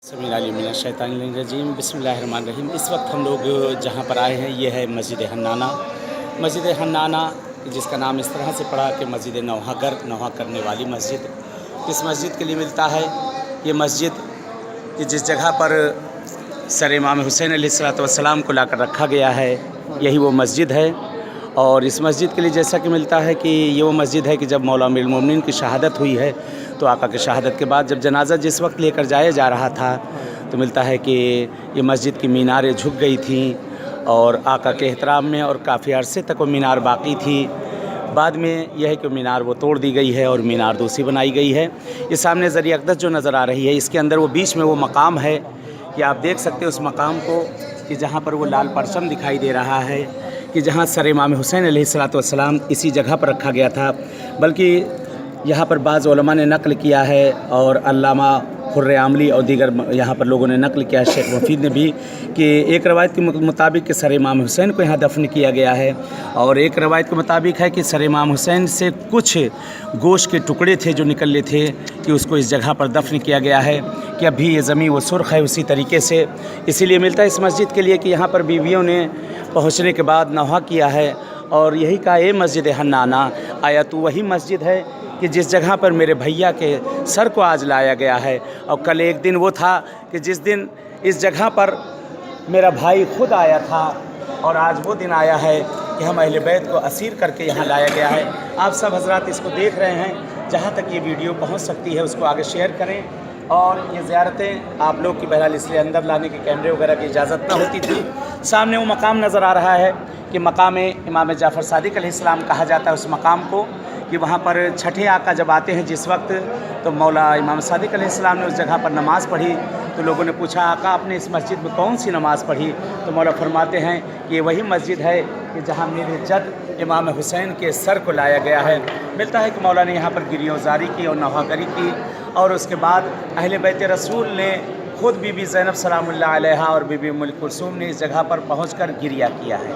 बिस्मिल्लाहिर्रहमानिर्रहीम बिस्मिल्लाहिर्रहमानिर्रहीम। इस वक्त हम लोग जहाँ पर आए हैं ये है मस्जिद हन्नाना। मस्जिद हन्नाना जिसका नाम इस तरह से पड़ा कि मस्जिद नौहा करने वाली मस्जिद। इस मस्जिद के लिए मिलता है ये मस्जिद कि जिस जगह पर सर इमाम हुसैन अलैहिस्सलाम को लाकर रखा गया है यही वो मस्जिद है। और इस मस्जिद के लिए जैसा कि मिलता है कि ये वो मस्जिद है कि जब मौला अमीरुल मोमिनीन की शहादत हुई है तो आका की शहादत के बाद जब जनाज़ा जिस वक्त लेकर जाया जा रहा था तो मिलता है कि ये मस्जिद की मीनारें झुक गई थीं और आका के एहतराम में और काफ़ी अरसे तक वो मीनार बाकी थी। बाद में यह है कि मीनार वो तोड़ दी गई है और मीनार दूसरी बनाई गई है। ये सामने ज़रिए अक़दस जो नज़र आ रही है इसके अंदर वो बीच में वो मकाम है कि आप देख सकते हैं उस मकाम को कि जहाँ पर वो लाल परचम दिखाई दे रहा है कि जहाँ सर इमाम हुसैन अलैहिस्सलाम इसी जगह पर रखा गया था। बल्कि यहाँ पर बाज़ उलमा ने नक़ल किया है और अल्लामा खुर्र आमली और दीगर यहाँ पर लोगों ने नक़ल किया है, शेख मुफीद ने भी, कि एक रवायत के मुताबिक कि सर इमाम हुसैन को यहाँ दफन किया गया है और एक रवायत के मुताबिक है कि सर इमाम हुसैन से कुछ गोश्त के टुकड़े थे जो निकले थे कि उसको इस जगह पर दफन किया गया है कि अभी ये ज़मीन वो सुर्ख़ है उसी तरीके से। इसीलिए मिलता है इस मस्जिद के लिए कि यहाँ पर बीवियों ने पहुँचने के बाद नौहा किया है और यही कहा ये मस्जिद हन्नाना। आया तो वही मस्जिद है कि जिस जगह पर मेरे भैया के सर को आज लाया गया है और कल एक दिन वो था कि जिस दिन इस जगह पर मेरा भाई खुद आया था और आज वो दिन आया है कि हम अहले बैत को असीर करके यहाँ लाया गया है। आप सब हजरात इसको देख रहे हैं, जहाँ तक ये वीडियो पहुँच सकती है उसको आगे शेयर करें। और ये ज़ियारतें आप लोग की बहरहाल इसलिए अंदर लाने के कैमरे वगैरह की इजाज़त ना होती थी। सामने वो मकाम नज़र आ रहा है कि मकाम इमाम जाफ़र सादिक अलैहिस्सलाम कहा जाता है उस मकाम को, कि वहाँ पर छठे आका जब आते हैं जिस वक्त तो मौला इमाम सादिक अलैहिस्सलाम ने उस जगह पर नमाज़ पढ़ी तो लोगों ने पूछा आका आपने इस मस्जिद में कौन सी नमाज़ पढ़ी, तो मौला फरमाते हैं कि ये वही मस्जिद है कि जहाँ मेरे जद इमाम हुसैन के सर को लाया गया है। मिलता है कि मौला ने यहाँ पर गिरियोज़ारी की और नौहागरी की और उसके बाद अहले बैत रसूल ने खुद बीबी ज़ैनब सलामुल्लाह अलैहा और बीबी उम्मुल कुलसूम ने इस जगह पर पहुँचकर गिरिया किया है।